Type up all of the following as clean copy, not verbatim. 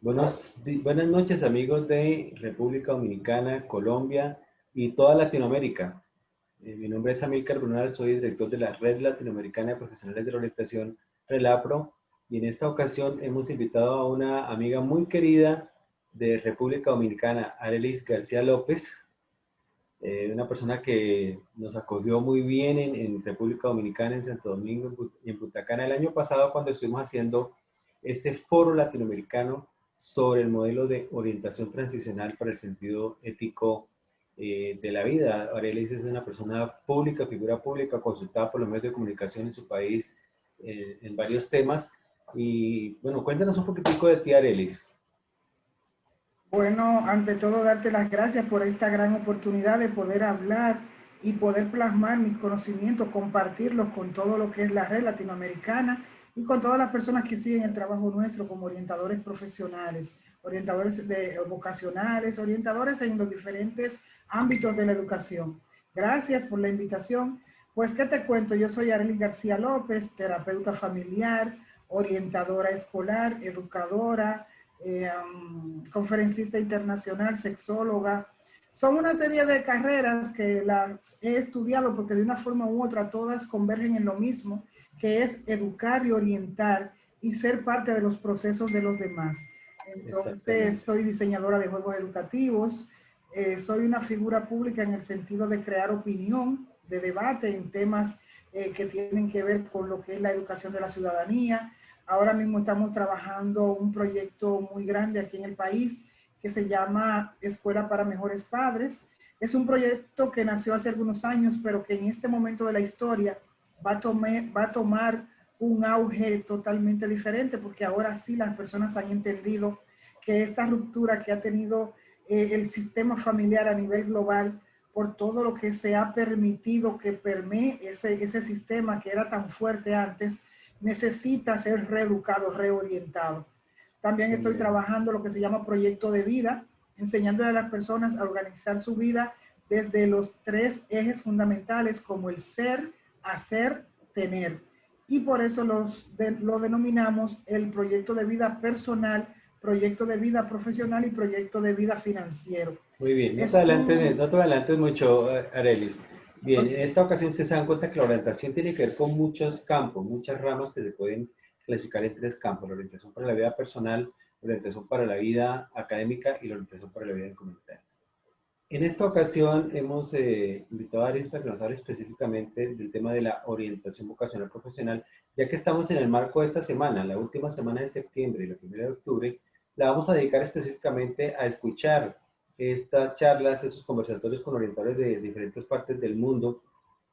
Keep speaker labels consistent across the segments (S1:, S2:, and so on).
S1: Buenas noches, amigos de República Dominicana, Colombia y toda Latinoamérica. Mi nombre es Amílcar Brunal, soy director de la Red Latinoamericana de Profesionales de la Orientación, RELAPRO, y en esta ocasión hemos invitado a una amiga muy querida de República Dominicana, Arelis García López, una persona que nos acogió muy bien en República Dominicana, en Santo Domingo y en Punta Cana el año pasado cuando estuvimos haciendo este foro latinoamericano sobre el modelo de orientación transicional para el sentido ético de la vida. Arelis es una persona pública, figura pública, consultada por los medios de comunicación en su país en varios temas. Y bueno, cuéntanos un poquitico de ti, Arelis.
S2: Bueno, ante todo, darte las gracias por esta gran oportunidad de poder hablar y poder plasmar mis conocimientos, compartirlos con todo lo que es la red latinoamericana y con todas las personas que siguen el trabajo nuestro como orientadores profesionales, vocacionales, orientadores en los diferentes ámbitos de la educación. Gracias por la invitación. Pues, ¿qué te cuento? Yo soy Arelis García López, terapeuta familiar, orientadora escolar, educadora, conferencista internacional, sexóloga. Son una serie de carreras que las he estudiado porque de una forma u otra todas convergen en lo mismo, que es educar y orientar y ser parte de los procesos de los demás. Entonces,
S1: Exactamente.
S2: soy diseñadora de juegos educativos, soy una figura pública en el sentido de crear opinión, de debate en temas que tienen que ver con lo que es la educación de la ciudadanía. Ahora mismo estamos trabajando un proyecto muy grande aquí en el país que se llama Escuela para Mejores Padres. Es un proyecto que nació hace algunos años, pero que en este momento de la historia va a tomar un auge totalmente diferente, porque ahora sí las personas han entendido que esta ruptura que ha tenido el sistema familiar a nivel global, por todo lo que se ha permitido que permee ese sistema que era tan fuerte antes, necesita ser reeducado, reorientado. También estoy
S1: Genial.
S2: trabajando lo que se llama proyecto de vida, enseñándole a las personas a organizar su vida desde los tres ejes fundamentales como el ser, hacer, tener. Y por eso lo denominamos el proyecto de vida personal, proyecto de vida profesional y proyecto de vida financiero.
S1: Muy bien,
S2: Es un...
S1: no te adelantes mucho, Arelis. Bien, en
S2: Okay.
S1: esta ocasión ustedes se dan cuenta que la orientación tiene que ver con muchos campos, muchas ramas que se pueden clasificar en tres campos: la orientación para la vida personal, la orientación para la vida académica y la orientación para la vida comunitaria. En esta ocasión hemos invitado a Arelis para que nos hable específicamente del tema de la orientación vocacional profesional, ya que estamos en el marco de esta semana, la última semana de septiembre y la primera de octubre, la vamos a dedicar específicamente a escuchar estas charlas, esos conversatorios con orientadores de diferentes partes del mundo,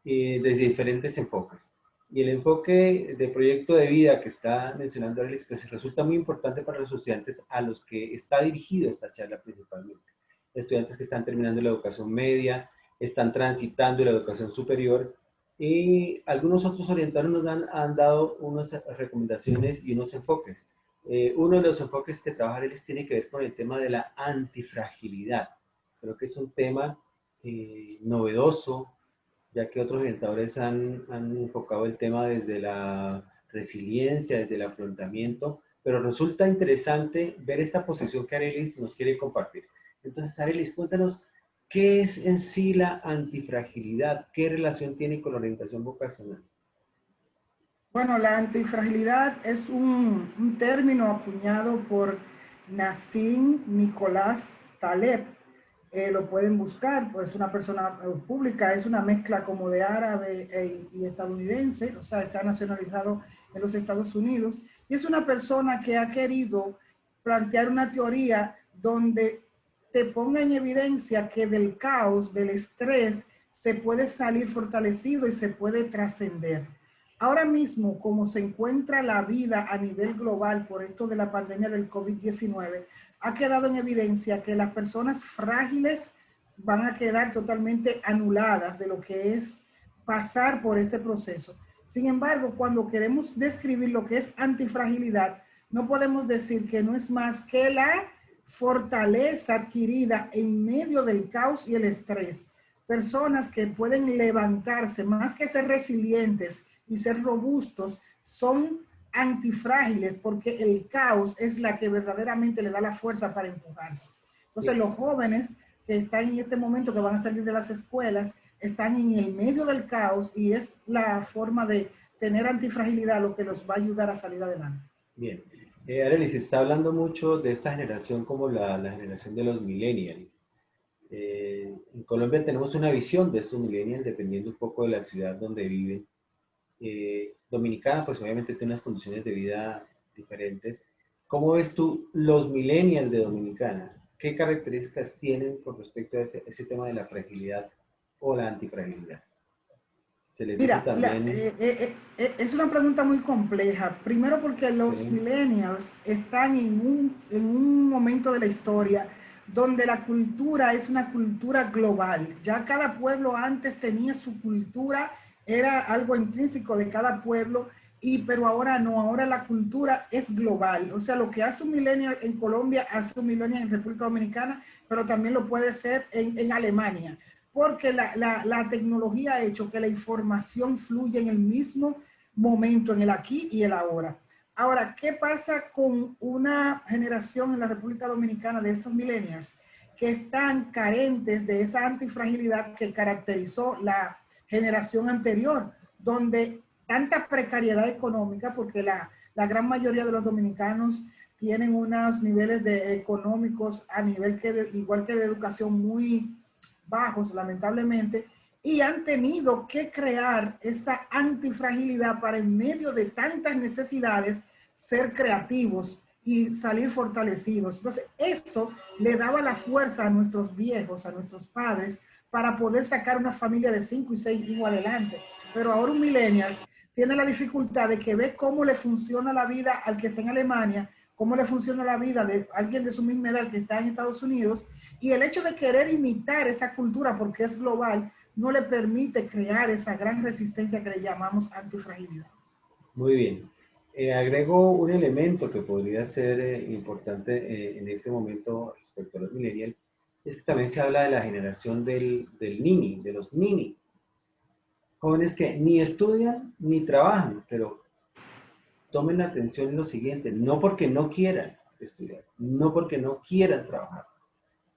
S1: desde diferentes enfoques. Y el enfoque de proyecto de vida que está mencionando Alex, pues resulta muy importante para los estudiantes a los que está dirigido esta charla principalmente. Estudiantes que están terminando la educación media, están transitando la educación superior, y algunos otros orientadores han dado unas recomendaciones y unos enfoques. Uno de los enfoques que trabaja Alex tiene que ver con el tema de la antifragilidad. Creo que es un tema novedoso, ya que otros orientadores han enfocado el tema desde la resiliencia, desde el afrontamiento, pero resulta interesante ver esta posición que Arelis nos quiere compartir. Entonces, Arelis, cuéntanos qué es en sí la antifragilidad, qué relación tiene con la orientación vocacional.
S2: Bueno, la antifragilidad es un término acuñado por Nassim Nicolás Taleb. Lo pueden buscar, pues una persona pública, es una mezcla como de árabe y estadounidense, o sea, está nacionalizado en los Estados Unidos, y es una persona que ha querido plantear una teoría donde te ponga en evidencia que del caos, del estrés, se puede salir fortalecido y se puede trascender. Ahora mismo, como se encuentra la vida a nivel global por esto de la pandemia del COVID-19, ha quedado en evidencia que las personas frágiles van a quedar totalmente anuladas de lo que es pasar por este proceso. Sin embargo, cuando queremos describir lo que es antifragilidad, no podemos decir que no es más que la fortaleza adquirida en medio del caos y el estrés. Personas que pueden levantarse, más que ser resilientes y ser robustos, son antifrágiles, porque el caos es la que verdaderamente le da la fuerza para empujarse. Entonces, los jóvenes que están en este momento, que van a salir de las escuelas, están en el medio del caos y es la forma de tener antifragilidad lo que los va a ayudar a salir adelante.
S1: Bien. Arely, se está hablando mucho de esta generación como la generación de los millennials. En Colombia tenemos una visión de estos millennials dependiendo un poco de la ciudad donde viven. Dominicana, pues obviamente tiene unas condiciones de vida diferentes. ¿Cómo ves tú los millennials de Dominicana? ¿Qué características tienen con respecto a ese tema de la fragilidad o la antifragilidad? Se les dice
S2: Mira,
S1: también,
S2: es una pregunta muy compleja. Primero porque los
S1: sí,
S2: millennials están en un momento de la historia donde la cultura es una cultura global. Ya cada pueblo antes tenía su cultura, era algo intrínseco de cada pueblo, pero ahora no, ahora la cultura es global. O sea, lo que hace un millennial en Colombia, hace un millennial en República Dominicana, pero también lo puede ser en Alemania, porque la tecnología ha hecho que la información fluya en el mismo momento, en el aquí y el ahora. Ahora, ¿qué pasa con una generación en la República Dominicana de estos millennials que están carentes de esa antifragilidad que caracterizó la generación anterior, donde tanta precariedad económica, porque la gran mayoría de los dominicanos tienen unos niveles económicos a nivel igual que de educación muy bajos, lamentablemente, y han tenido que crear esa antifragilidad para en medio de tantas necesidades ser creativos y salir fortalecidos. Entonces, eso le daba la fuerza a nuestros viejos, a nuestros padres, para poder sacar una familia de 5 y 6 hijos adelante. Pero ahora un millennials tiene la dificultad de que ve cómo le funciona la vida al que está en Alemania, cómo le funciona la vida de alguien de su misma edad que está en Estados Unidos, y el hecho de querer imitar esa cultura porque es global no le permite crear esa gran resistencia que le llamamos antifragilidad.
S1: muy bien. Agrego un elemento que podría ser importante en este momento respecto a los millennials, es que también se habla de la generación del nini, de los nini, jóvenes que ni estudian ni trabajan, pero tomen atención en lo siguiente, no porque no quieran estudiar, no porque no quieran trabajar,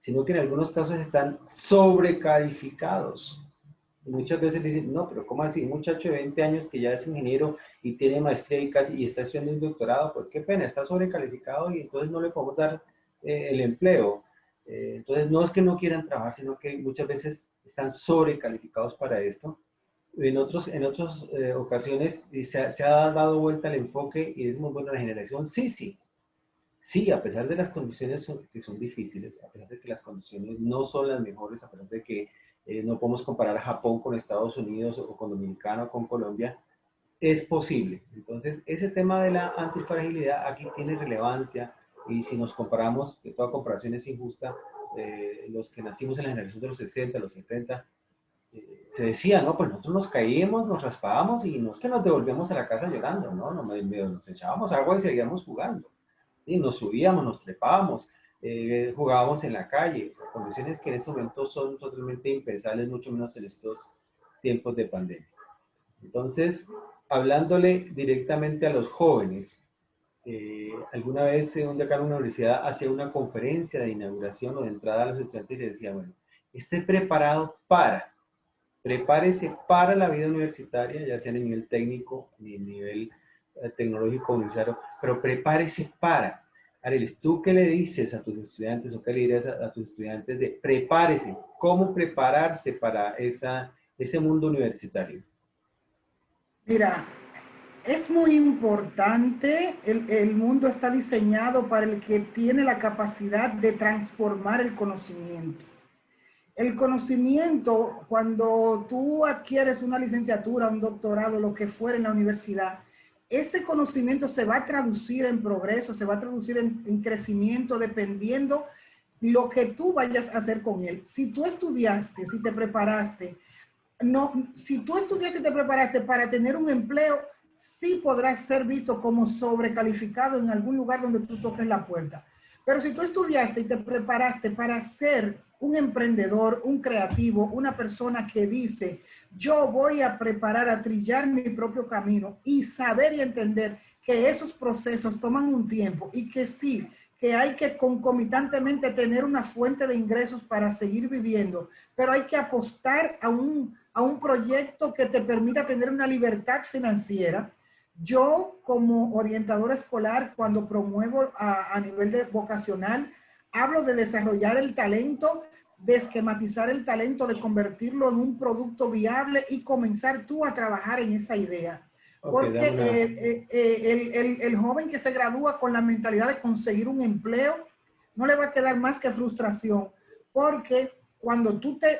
S1: sino que en algunos casos están sobrecalificados. Y muchas veces dicen, no, pero ¿cómo así? Un muchacho de 20 años que ya es ingeniero y tiene maestría y está estudiando un doctorado, pues qué pena, está sobrecalificado y entonces no le podemos dar el empleo. Entonces no es que no quieran trabajar, sino que muchas veces están sobrecalificados para esto. En otras ocasiones se ha dado vuelta el enfoque y es muy buena la generación. Sí, sí, sí, a pesar de las condiciones que son difíciles, a pesar de que las condiciones no son las mejores, a pesar de que no podemos comparar a Japón con Estados Unidos o con Dominicana o con Colombia, es posible. Entonces, ese tema de la antifragilidad aquí tiene relevancia y si nos comparamos, que toda comparación es injusta, los que nacimos en la generación de los 60, los 70, se decía, no, pues nosotros nos caíamos, nos raspábamos y no es que nos devolvíamos a la casa llorando, ¿no? Nos echábamos agua y seguíamos jugando. Y nos subíamos, nos trepábamos, jugábamos en la calle, o sea, condiciones que en este momento son totalmente impensables, mucho menos en estos tiempos de pandemia. Entonces, hablándole directamente a los jóvenes, alguna vez un decano de una universidad hacía una conferencia de inauguración o de entrada a los estudiantes y les decía, bueno, esté preparado prepárese para la vida universitaria, ya sea a nivel técnico, ni a nivel tecnológico universitario, pero prepárese para. Arelis, ¿tú qué le dices a tus estudiantes o qué le dirías a tus estudiantes de prepárese? ¿Cómo prepararse para ese mundo universitario?
S2: Mira, es muy importante, el mundo está diseñado para el que tiene la capacidad de transformar el conocimiento. El conocimiento, cuando tú adquieres una licenciatura, un doctorado, lo que fuera en la universidad, ese conocimiento se va a traducir en progreso, se va a traducir en crecimiento, dependiendo lo que tú vayas a hacer con él. Si tú estudiaste, si te preparaste, no, si tú estudiaste y te preparaste para tener un empleo, sí podrás ser visto como sobrecalificado en algún lugar donde tú toques la puerta. Pero si tú estudiaste y te preparaste para ser un emprendedor, un creativo, una persona que dice, yo voy a preparar, a trillar mi propio camino y saber y entender que esos procesos toman un tiempo y que sí, que hay que concomitantemente tener una fuente de ingresos para seguir viviendo, pero hay que apostar a un proyecto que te permita tener una libertad financiera. Yo, como orientadora escolar, cuando promuevo a nivel de vocacional, hablo de desarrollar el talento, de esquematizar el talento, de convertirlo en un producto viable y comenzar tú a trabajar en esa idea.
S1: Ok,
S2: Porque el joven que se gradúa con la mentalidad de conseguir un empleo, no le va a quedar más que frustración, porque cuando tú te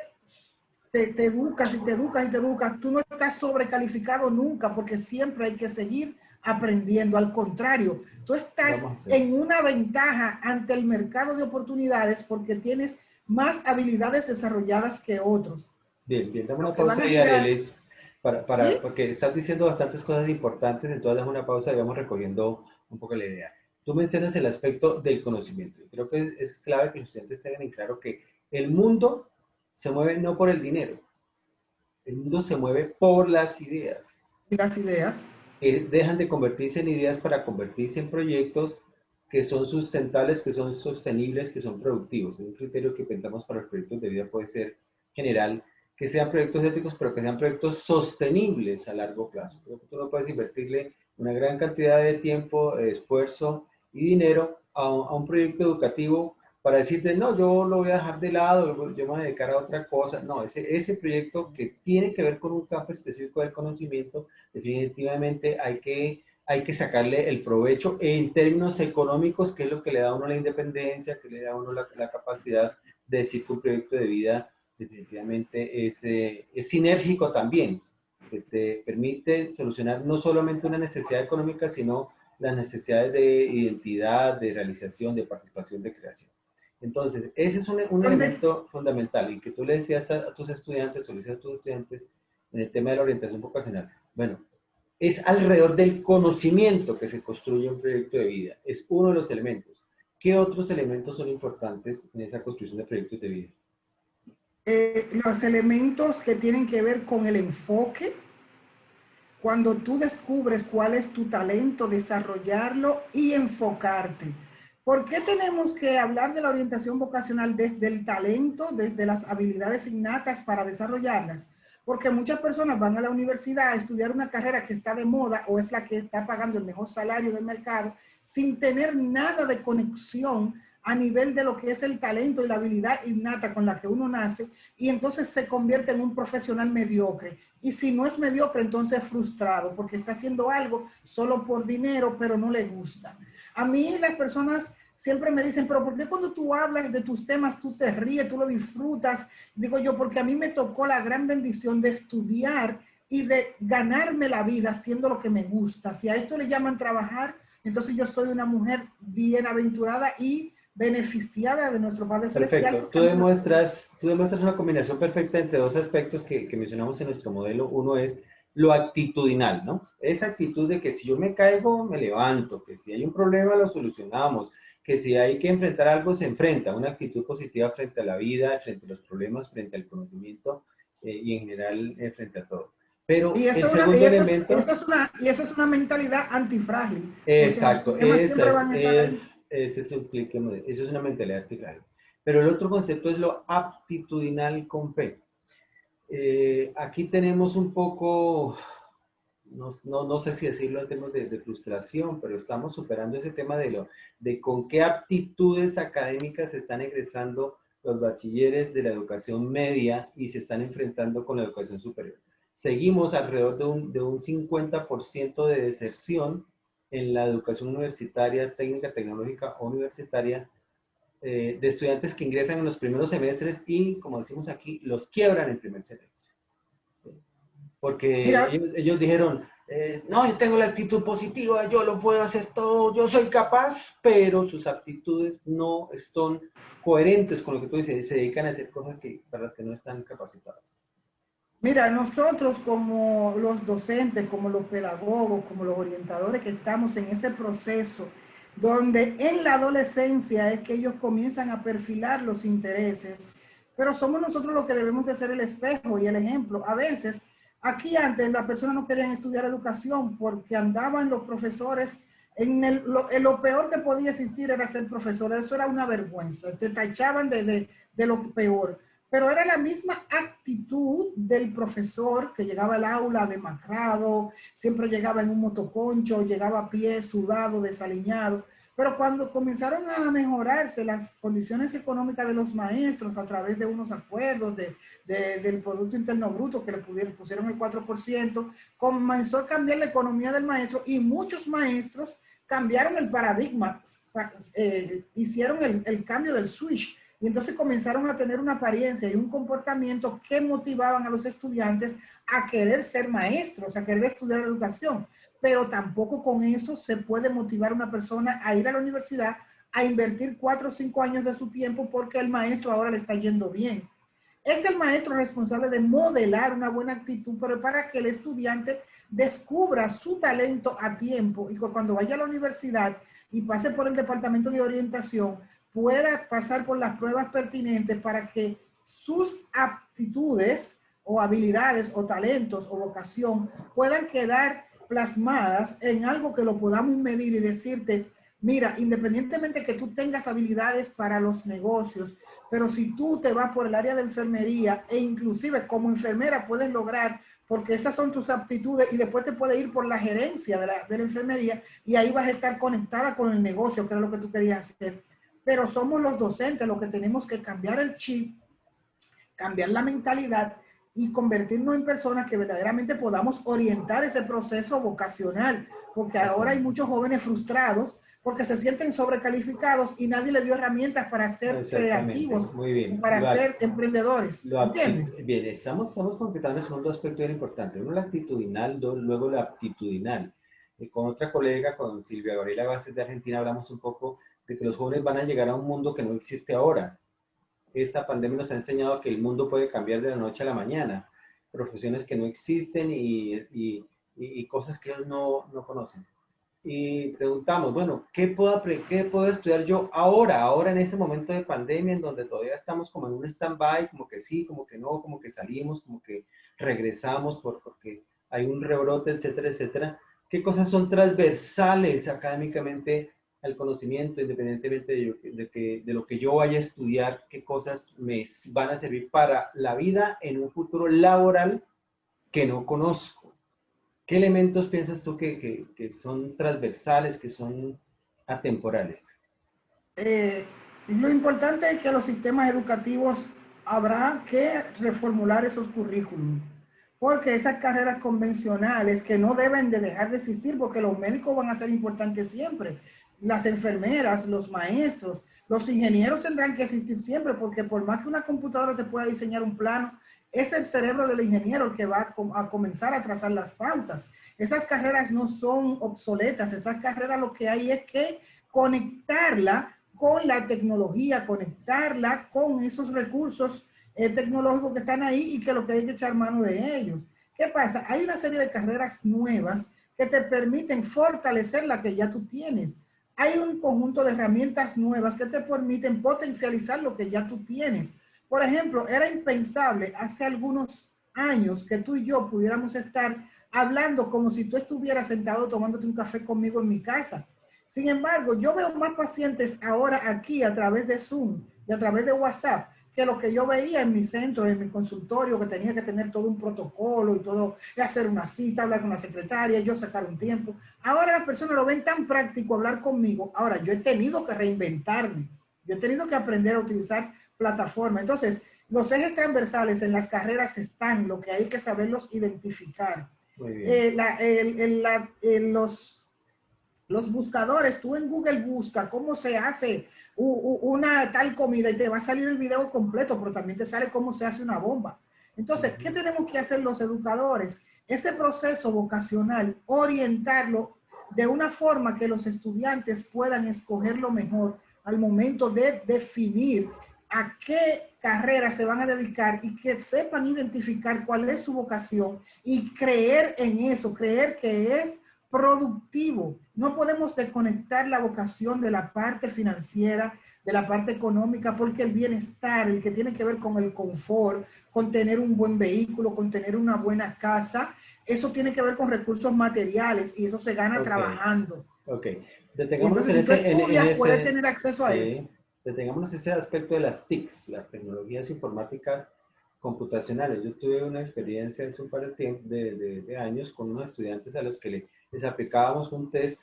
S2: educas y te educas y te educas, tú no estás sobrecalificado nunca, porque siempre hay que seguir aprendiendo. Al contrario, tú estás
S1: vamos a hacer.
S2: en una ventaja ante el mercado de oportunidades porque tienes más habilidades desarrolladas que otros.
S1: Bien, bien, dame
S2: Lo
S1: una
S2: que van
S1: pausa
S2: a
S1: ahí,
S2: girar,
S1: Arelis,
S2: ¿sí?
S1: porque estás diciendo bastantes cosas importantes, entonces dame una pausa y vamos recogiendo un poco la idea. Tú mencionas el aspecto del conocimiento. Yo creo que es clave que los estudiantes tengan en claro que el mundo se mueve no por el dinero, el mundo se mueve por las ideas,
S2: Y las ideas.
S1: que dejan de convertirse en ideas para convertirse en proyectos que son sustentables, que son sostenibles, que son productivos. Es un criterio que pensamos para los proyectos de vida puede ser general, que sean proyectos éticos, pero que sean proyectos sostenibles a largo plazo. Tú no puedes invertirle una gran cantidad de tiempo, esfuerzo y dinero a un proyecto educativo para decirte, no, yo lo voy a dejar de lado, yo me voy a dedicar a otra cosa. No, ese proyecto que tiene que ver con un campo específico del conocimiento, definitivamente hay que sacarle el provecho en términos económicos, que es lo que le da a uno la independencia, que le da a uno la capacidad de decir que un proyecto de vida definitivamente es sinérgico también, que te permite solucionar no solamente una necesidad económica, sino las necesidades de identidad, de realización, de participación, de creación. Entonces, ese es un
S2: ¿Dónde?
S1: elemento fundamental y que tú le decías a tus estudiantes, o le decías a tus estudiantes en el tema de la orientación vocacional. Bueno, es alrededor del conocimiento que se construye un proyecto de vida. Es uno de los elementos. ¿Qué otros elementos son importantes en esa construcción de proyectos de vida?
S2: Los elementos que tienen que ver con el enfoque, cuando tú descubres cuál es tu talento, desarrollarlo y enfocarte. ¿Por qué tenemos que hablar de la orientación vocacional desde el talento, desde las habilidades innatas para desarrollarlas? Porque muchas personas van a la universidad a estudiar una carrera que está de moda o es la que está pagando el mejor salario del mercado sin tener nada de conexión a nivel de lo que es el talento y la habilidad innata con la que uno nace, y entonces se convierte en un profesional mediocre. Y si no es mediocre, entonces es frustrado porque está haciendo algo solo por dinero, pero no le gusta. A mí las personas siempre me dicen, pero ¿por qué cuando tú hablas de tus temas tú te ríes, tú lo disfrutas? Digo yo, porque a mí me tocó la gran bendición de estudiar y de ganarme la vida haciendo lo que me gusta. Si a esto le llaman trabajar, entonces yo soy una mujer bienaventurada y beneficiada de nuestro Padre Celestial.
S1: Perfecto. Tú demuestras una combinación perfecta entre dos aspectos que mencionamos en nuestro modelo. Uno es lo actitudinal, ¿no? Esa actitud de que si yo me caigo, me levanto, que si hay un problema, lo solucionamos, que si hay que enfrentar algo, se enfrenta. Una actitud positiva frente a la vida, frente a los problemas, frente al conocimiento y en general frente a todo. Pero
S2: Y
S1: el
S2: eso,
S1: segundo elemento,
S2: eso es una mentalidad antifrágil, porque los
S1: exacto,
S2: problemas siempre van a estar ahí.
S1: ese es un clic, eso es una mentalidad artificial. Pero el otro concepto es lo aptitudinal con P. Aquí tenemos un poco, no sé si decirlo en términos de frustración, pero estamos superando ese tema de con qué aptitudes académicas están egresando los bachilleres de la educación media y se están enfrentando con la educación superior. Seguimos alrededor de un 50% de deserción en la educación universitaria, técnica, tecnológica o universitaria, de estudiantes que ingresan en los primeros semestres y, como decimos aquí, los quiebran en primer semestre. Porque
S2: Mira,
S1: ellos dijeron, no, yo tengo la actitud positiva, yo lo puedo hacer todo, yo soy capaz, pero sus aptitudes no son coherentes con lo que tú dices, se dedican a hacer cosas para las que no están capacitadas.
S2: Mira, nosotros como los docentes, como los pedagogos, como los orientadores que estamos en ese proceso, donde en la adolescencia es que ellos comienzan a perfilar los intereses, pero somos nosotros los que debemos de ser el espejo y el ejemplo. A veces Aquí antes las personas no querían estudiar educación porque andaban los profesores en lo peor que podía existir era ser profesor. Eso era una vergüenza. Te tachaban de lo peor. Pero era la misma actitud del profesor que llegaba al aula demacrado, siempre llegaba en un motoconcho, llegaba a pie, sudado, desaliñado. Pero cuando comenzaron a mejorarse las condiciones económicas de los maestros a través de unos acuerdos del Producto Interno Bruto que pusieron el 4%, comenzó a cambiar la economía del maestro y muchos maestros cambiaron el paradigma, hicieron el cambio del switch y entonces comenzaron a tener una apariencia y un comportamiento que motivaban a los estudiantes a querer ser maestros, a querer estudiar educación. Pero tampoco con eso se puede motivar a una persona a ir a la universidad a invertir 4 o 5 años de su tiempo porque el maestro ahora le está yendo bien. Es el maestro responsable de modelar una buena actitud, pero para que el estudiante descubra su talento a tiempo y cuando vaya a la universidad y pase por el departamento de orientación, pueda pasar por las pruebas pertinentes para que sus aptitudes o habilidades o talentos o vocación puedan quedar plasmadas en algo que lo podamos medir y decirte, mira, independientemente que tú tengas habilidades para los negocios, pero si tú te vas por el área de enfermería e inclusive como enfermera puedes lograr, porque estas son tus aptitudes y después te puedes ir por la gerencia de la enfermería y ahí vas a estar conectada con el negocio, que era lo que tú querías hacer. Pero somos los docentes los que tenemos que cambiar el chip, cambiar la mentalidad y convertirnos en personas que verdaderamente podamos orientar ese proceso vocacional, porque ahora hay muchos jóvenes frustrados porque se sienten sobrecalificados y nadie les dio herramientas para ser creativos,
S1: muy bien.
S2: para ser emprendedores, ¿entienden?
S1: Bien, estamos concretando el segundo aspecto bien importante. Uno, la actitudinal, dos, luego la aptitudinal. Con otra colega, con Silvia Gabriela Vázquez de Argentina, hablamos un poco de que los jóvenes van a llegar a un mundo que no existe ahora. Esta pandemia nos ha enseñado que el mundo puede cambiar de la noche a la mañana, profesiones que no existen y cosas que ellos no conocen. Y preguntamos, bueno, ¿qué puedo estudiar yo ahora en ese momento de pandemia en donde todavía estamos como en un stand-by, como que sí, como que no, como que salimos, como que regresamos porque hay un rebrote, etcétera, etcétera? ¿Qué cosas son transversales académicamente al conocimiento, independientemente de lo que yo vaya a estudiar? ¿Qué cosas me van a servir para la vida en un futuro laboral que no conozco? ¿Qué elementos piensas tú que son transversales, que son atemporales?
S2: Eh, lo importante es que los sistemas educativos habrá que reformular esos currículums, porque esas carreras convencionales que no deben de dejar de existir, porque los médicos van a ser importantes siempre, las enfermeras, los maestros, los ingenieros tendrán que existir siempre, porque por más que una computadora te pueda diseñar un plano, es el cerebro del ingeniero el que va a comenzar a trazar las pautas. Esas carreras no son obsoletas, esas carreras lo que hay es que conectarla con la tecnología, conectarla con esos recursos tecnológicos que están ahí y que lo que hay que echar mano de ellos. ¿Qué pasa? Hay una serie de carreras nuevas que te permiten fortalecer la que ya tú tienes. Hay un conjunto de herramientas nuevas que te permiten potencializar lo que ya tú tienes. Por ejemplo, era impensable hace algunos años que tú y yo pudiéramos estar hablando como si tú estuvieras sentado tomándote un café conmigo en mi casa. Sin embargo, yo veo más pacientes ahora aquí a través de Zoom y a través de WhatsApp que lo que yo veía en mi centro, en mi consultorio, que tenía que tener todo un protocolo y todo, y hacer una cita, hablar con la secretaria, yo sacar un tiempo. Ahora las personas lo ven tan práctico hablar conmigo. Ahora, yo he tenido que reinventarme, yo he tenido que aprender a utilizar plataformas. Entonces, los ejes transversales en las carreras están, lo que hay que saberlos identificar.
S1: Muy bien.
S2: Los buscadores, tú en Google busca cómo se hace una tal comida y te va a salir el video completo, pero también te sale cómo se hace una bomba. Entonces, ¿qué tenemos que hacer los educadores? Ese proceso vocacional, orientarlo de una forma que los estudiantes puedan escoger lo mejor al momento de definir a qué carrera se van a dedicar y que sepan identificar cuál es su vocación y creer en eso, creer que es productivo. No podemos desconectar la vocación de la parte financiera, de la parte económica, porque el bienestar, el que tiene que ver con el confort, con tener un buen vehículo, con tener una buena casa, eso tiene que ver con recursos materiales y eso se gana trabajando.
S1: Ok.
S2: Y
S1: Detengámonos
S2: entonces,
S1: en
S2: si tú
S1: ese, en
S2: estudias, puedes
S1: ese,
S2: tener acceso a eso.
S1: sí, detengámonos en ese aspecto de las TICs, las tecnologías informáticas computacionales. Yo tuve una experiencia hace un par de años con unos estudiantes a los que les aplicábamos un test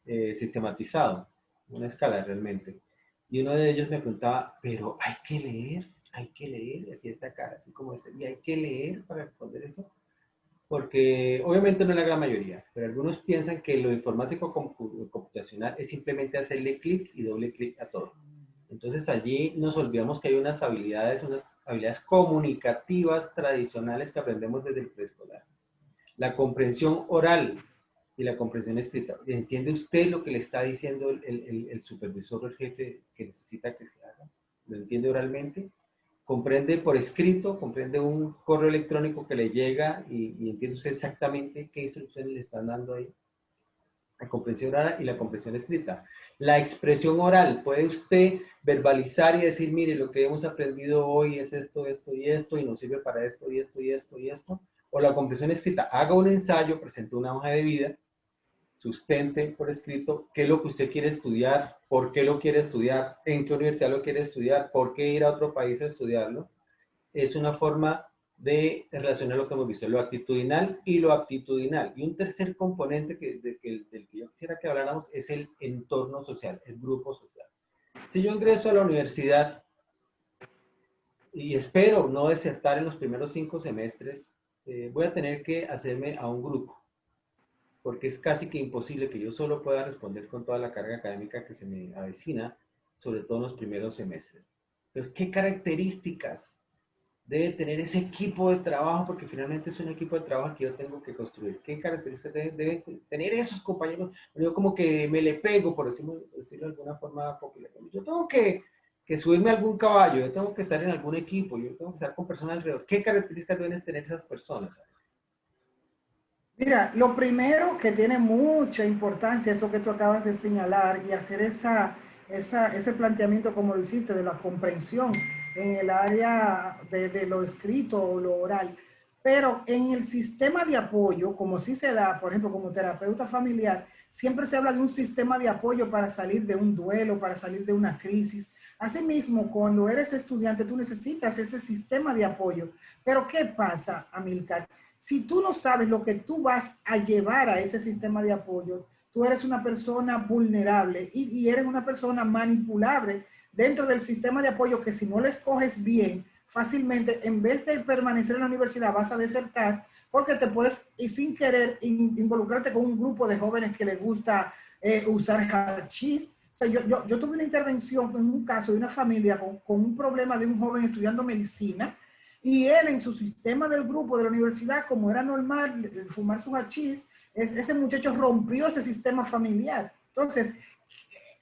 S1: sistematizado, una escala realmente. Y uno de ellos me preguntaba, pero hay que leer, así está acá, así como este, y hay que leer para responder eso. Porque obviamente no es la gran mayoría, pero algunos piensan que lo informático computacional es simplemente hacerle clic y doble clic a todo. Entonces allí nos olvidamos que hay unas habilidades comunicativas tradicionales que aprendemos desde el preescolar. La comprensión oral y la comprensión escrita. ¿Entiende usted lo que le está diciendo el supervisor o el jefe que necesita que se haga? ¿Lo entiende oralmente? Comprende por escrito, comprende un correo electrónico que le llega y entiende usted exactamente qué instrucciones le están dando ahí. La comprensión oral y la comprensión escrita. La expresión oral, puede usted verbalizar y decir, mire, lo que hemos aprendido hoy es esto, esto y esto, y nos sirve para esto y esto y esto y esto. O la comprensión escrita, haga un ensayo, presente una hoja de vida, sustente por escrito qué es lo que usted quiere estudiar, por qué lo quiere estudiar, en qué universidad lo quiere estudiar, por qué ir a otro país a estudiarlo. Es una forma de relacionar lo que hemos visto, lo actitudinal y lo aptitudinal. Y un tercer componente del que yo quisiera que habláramos es el entorno social, el grupo social. Si yo ingreso a la universidad y espero no desertar en los primeros 5 semestres, voy a tener que hacerme a un grupo, porque es casi que imposible que yo solo pueda responder con toda la carga académica que se me avecina, sobre todo en los primeros semestres. Entonces, ¿qué características debe tener ese equipo de trabajo? Porque finalmente es un equipo de trabajo que yo tengo que construir. ¿Qué características deben tener esos compañeros? Yo como que me le pego, por decirlo de alguna forma popular. Yo tengo que subirme a algún caballo, yo tengo que estar en algún equipo, yo tengo que estar con personas alrededor. ¿Qué características deben tener esas personas?
S2: Mira, lo primero que tiene mucha importancia, eso que tú acabas de señalar, y hacer ese planteamiento como lo hiciste, de la comprensión en el área de lo escrito o lo oral. Pero en el sistema de apoyo, como sí se da, por ejemplo, como terapeuta familiar, siempre se habla de un sistema de apoyo para salir de un duelo, para salir de una crisis. Asimismo, cuando eres estudiante, tú necesitas ese sistema de apoyo. Pero ¿qué pasa, Amilcar? Si tú no sabes lo que tú vas a llevar a ese sistema de apoyo, tú eres una persona vulnerable y eres una persona manipulable dentro del sistema de apoyo que si no le escoges bien, fácilmente, en vez de permanecer en la universidad, vas a desertar porque te puedes, y sin querer, involucrarte con un grupo de jóvenes que les gusta usar hachís. O sea, yo tuve una intervención en un caso de una familia con un problema de un joven estudiando medicina y él en su sistema del grupo de la universidad, como era normal fumar su hachís, ese muchacho rompió ese sistema familiar. Entonces,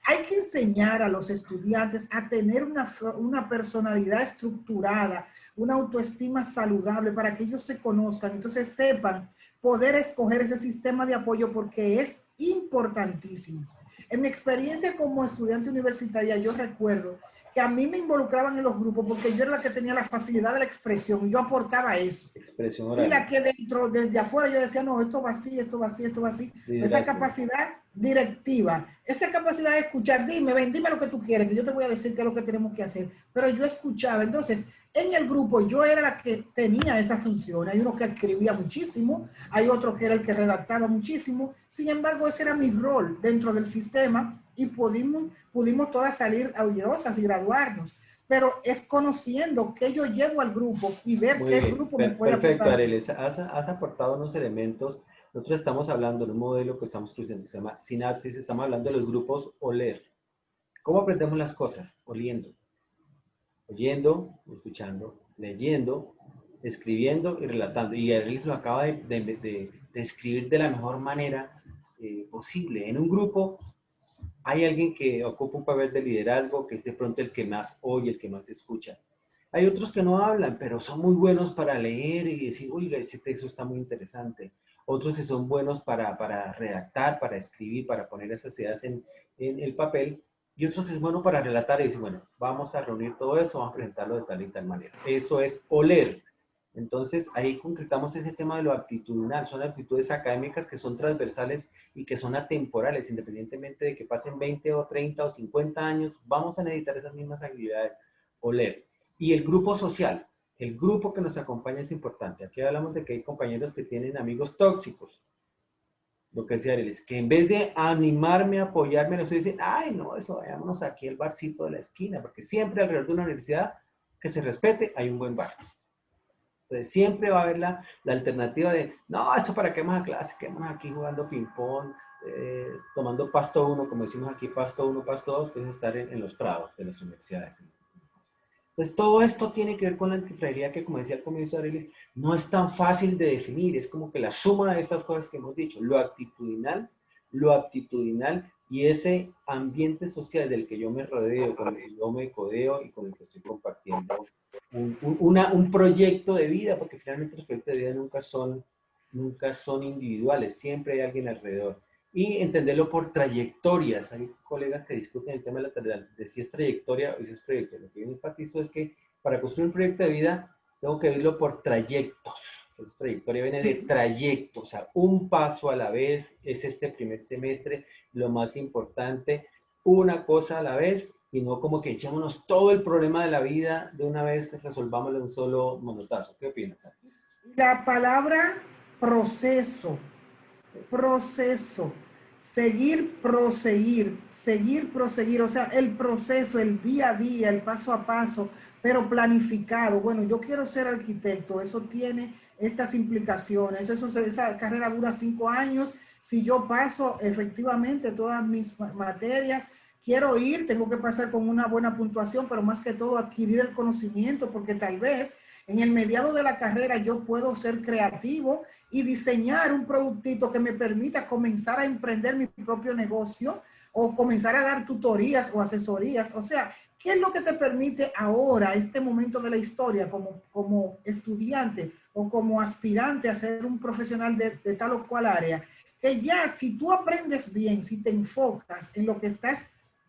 S2: hay que enseñar a los estudiantes a tener una personalidad estructurada, una autoestima saludable para que ellos se conozcan, entonces sepan poder escoger ese sistema de apoyo porque es importantísimo. En mi experiencia como estudiante universitaria, yo recuerdo que a mí me involucraban en los grupos porque yo era la que tenía la facilidad de la expresión y yo aportaba eso.
S1: Expresión
S2: Y
S1: oral,
S2: la que dentro, desde afuera, yo decía, no, esto va así, esto va así, esto va así. Esa
S1: liderazgo.
S2: capacidad directiva, esa capacidad de escuchar, dime, ven, dime lo que tú quieres, que yo te voy a decir qué es lo que tenemos que hacer. Pero yo escuchaba. Entonces, en el grupo yo era la que tenía esa función. Hay uno que escribía muchísimo, hay otro que era el que redactaba muchísimo. Sin embargo, ese era mi rol dentro del sistema y pudimos todas salir airosas y graduarnos, pero es conociendo qué yo llevo al grupo y ver
S1: Muy
S2: qué el
S1: bien,
S2: grupo me puede
S1: perfecto,
S2: aportar a mí.
S1: Areles. Has aportado unos elementos. Nosotros estamos hablando de un modelo que estamos construyendo, que se llama sinapsis. Estamos hablando de los grupos oler. ¿Cómo aprendemos las cosas? Oliendo. Oyendo, escuchando, leyendo, escribiendo y relatando. Y Areles lo acaba de escribir de la mejor manera posible. En un grupo hay alguien que ocupa un papel de liderazgo, que es de pronto el que más oye, el que más escucha. Hay otros que no hablan, pero son muy buenos para leer y decir, oiga, ese texto está muy interesante. otros que son buenos para redactar, para escribir, para poner esas ideas en el papel, y otros que son buenos para relatar y decir, bueno, vamos a reunir todo eso, vamos a presentarlo de tal y tal manera. Eso es oler. Entonces, ahí concretamos ese tema de lo aptitudinal. Son aptitudes académicas que son transversales y que son atemporales, independientemente de que pasen 20 o 30 o 50 años, vamos a necesitar esas mismas actividades, oler. Y el grupo social, el grupo que nos acompaña es importante. Aquí hablamos de que hay compañeros que tienen amigos tóxicos. Lo que decía Arelis, que en vez de animarme, apoyarme, no se dicen, ay, no, eso, vayámonos aquí al barcito de la esquina, porque siempre alrededor de una universidad que se respete hay un buen bar. Entonces siempre va a haber la alternativa de, no, eso para qué vamos a clase, quedamos aquí jugando ping-pong, tomando pasto 1, como decimos aquí, pasto 1, pasto 2, que es estar en los prados de las universidades. Entonces todo esto tiene que ver con la antifragilidad que, como decía al comienzo de Arelis, no es tan fácil de definir, es como que la suma de estas cosas que hemos dicho, lo aptitudinal y ese ambiente social del que yo me rodeo, con el que yo me codeo y con el que estoy compartiendo un proyecto de vida, porque finalmente los proyectos de vida nunca son individuales, siempre hay alguien alrededor. Y entenderlo por trayectorias. Hay colegas que discuten el tema de si es trayectoria o si es proyecto. Lo que yo enfatizo es que para construir un proyecto de vida tengo que verlo por trayectos. Entonces, trayectoria viene de trayecto, o sea, un paso a la vez. Es este primer semestre lo más importante, una cosa a la vez, y no como que echémonos todo el problema de la vida de una vez, resolvámoslo en un solo monotazo. ¿Qué opinas?
S2: La palabra proceso, proceso, seguir, proseguir, o sea, el proceso, el día a día, el paso a paso, pero planificado. Bueno, yo quiero ser arquitecto, eso tiene estas implicaciones, esa carrera dura 5 años, si yo paso efectivamente todas mis materias, quiero ir, tengo que pasar con una buena puntuación, pero más que todo adquirir el conocimiento, porque tal vez en el mediado de la carrera yo puedo ser creativo y diseñar un productito que me permita comenzar a emprender mi propio negocio o comenzar a dar tutorías o asesorías. O sea, ¿qué es lo que te permite ahora, este momento de la historia, como estudiante o como aspirante a ser un profesional de tal o cual área? Que ya si tú aprendes bien, si te enfocas en lo que estás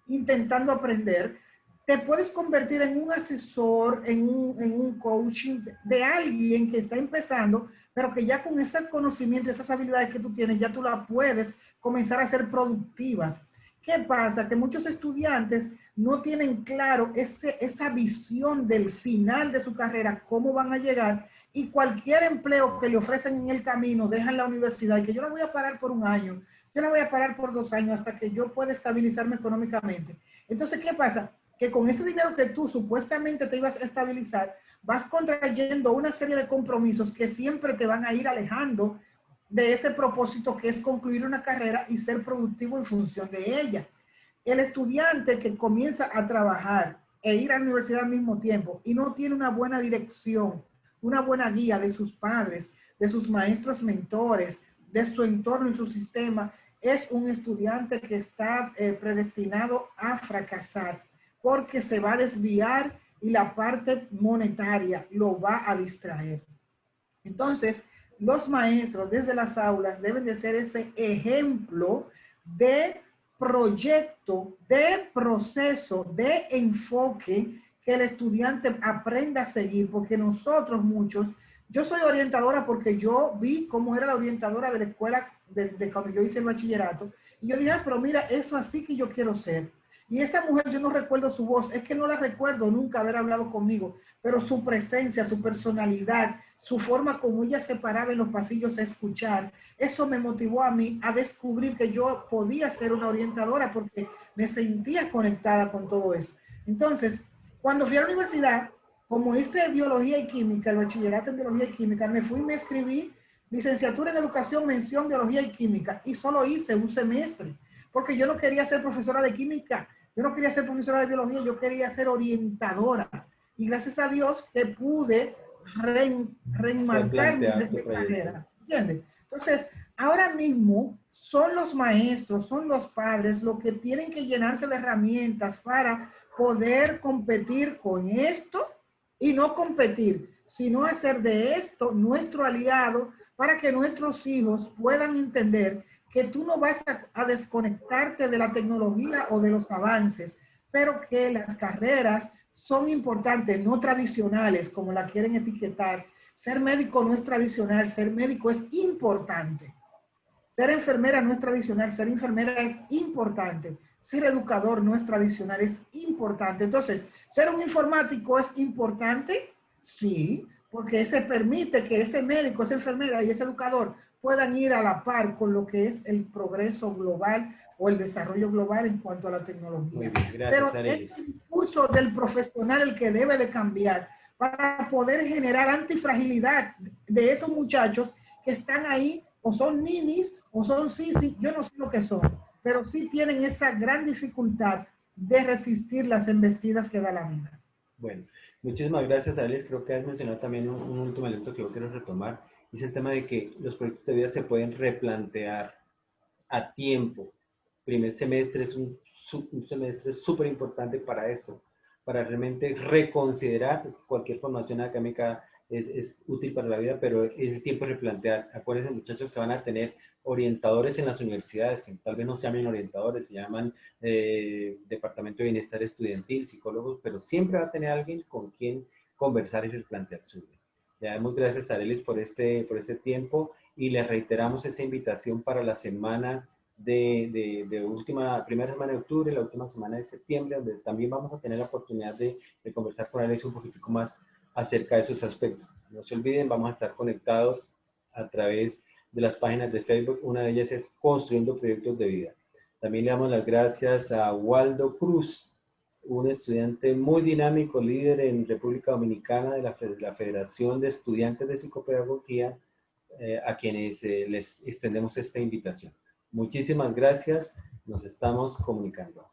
S2: intentando aprender, te puedes convertir en un asesor, en un coaching de alguien que está empezando, pero que ya con ese conocimiento, esas habilidades que tú tienes, ya tú las puedes comenzar a ser productivas. ¿Qué pasa? Que muchos estudiantes no tienen claro esa visión del final de su carrera, cómo van a llegar, y cualquier empleo que le ofrecen en el camino, dejan la universidad y que yo no voy a parar por un año, yo no voy a parar por 2 años hasta que yo pueda estabilizarme económicamente. Entonces, ¿qué pasa? Que con ese dinero que tú supuestamente te ibas a estabilizar, vas contrayendo una serie de compromisos que siempre te van a ir alejando de ese propósito que es concluir una carrera y ser productivo en función de ella. El estudiante que comienza a trabajar e ir a la universidad al mismo tiempo y no tiene una buena dirección, una buena guía de sus padres, de sus maestros mentores, de su entorno y su sistema, es un estudiante que está predestinado a fracasar porque se va a desviar y la parte monetaria lo va a distraer. Entonces, los maestros desde las aulas deben de ser ese ejemplo de proyecto, de proceso, de enfoque que el estudiante aprenda a seguir, porque nosotros muchos, yo soy orientadora porque yo vi cómo era la orientadora de la escuela de cuando yo hice el bachillerato, y yo dije, pero mira, eso así que yo quiero ser. Y esa mujer, yo no recuerdo su voz, es que no la recuerdo nunca haber hablado conmigo, pero su presencia, su personalidad, su forma como ella se paraba en los pasillos a escuchar, eso me motivó a mí a descubrir que yo podía ser una orientadora porque me sentía conectada con todo eso. Entonces, cuando fui a la universidad, como hice biología y química, el bachillerato en biología y química, me fui y me escribí licenciatura en educación, mención biología y química, y solo hice un semestre, porque yo no quería ser profesora de química, yo no quería ser profesora de biología, yo quería ser orientadora. Y gracias a Dios que pude reenmarcar mi carrera. ¿Entiendes? Entonces, ahora mismo son los maestros, son los padres los que tienen que llenarse de herramientas para poder competir con esto y no competir, sino hacer de esto nuestro aliado para que nuestros hijos puedan entender que tú no vas a desconectarte de la tecnología o de los avances, pero que las carreras son importantes, no tradicionales, como la quieren etiquetar. Ser médico no es tradicional, ser médico es importante. Ser enfermera no es tradicional, ser enfermera es importante. Ser educador no es tradicional, es importante. Entonces, ser un informático es importante, sí, porque se permite que ese médico, esa enfermera y ese educador puedan ir a la par con lo que es el progreso global o el desarrollo global en cuanto a la
S1: Muy
S2: tecnología.
S1: bien, gracias,
S2: Pero es
S1: Arelis.
S2: el discurso del profesional el que debe de cambiar para poder generar antifragilidad de esos muchachos que están ahí o son ninis o son sisi, yo no sé lo que son, pero sí tienen esa gran dificultad de resistir las embestidas que da la vida.
S1: Bueno, muchísimas gracias, Arelis. Creo que has mencionado también un último elemento que yo quiero retomar, y es el tema de que los proyectos de vida se pueden replantear a tiempo. Primer semestre es un semestre súper importante para eso, para realmente reconsiderar cualquier formación académica es útil para la vida, pero es el tiempo de replantear. Acuérdense, muchachos, que van a tener orientadores en las universidades, que tal vez no se llamen orientadores, se llaman Departamento de Bienestar Estudiantil, psicólogos, pero siempre va a tener alguien con quien conversar y replantear su vida. Le damos gracias a Arelis por este tiempo y les reiteramos esa invitación para la semana primera semana de octubre, la última semana de septiembre, donde también vamos a tener la oportunidad de conversar con Alex un poquitico más acerca de esos aspectos. No se olviden, vamos a estar conectados a través de las páginas de Facebook. Una de ellas es Construyendo Proyectos de Vida. También le damos las gracias a Waldo Cruz, un estudiante muy dinámico, líder en República Dominicana de la Federación de Estudiantes de Psicopedagogía, a quienes les extendemos esta invitación. Muchísimas gracias, nos estamos comunicando.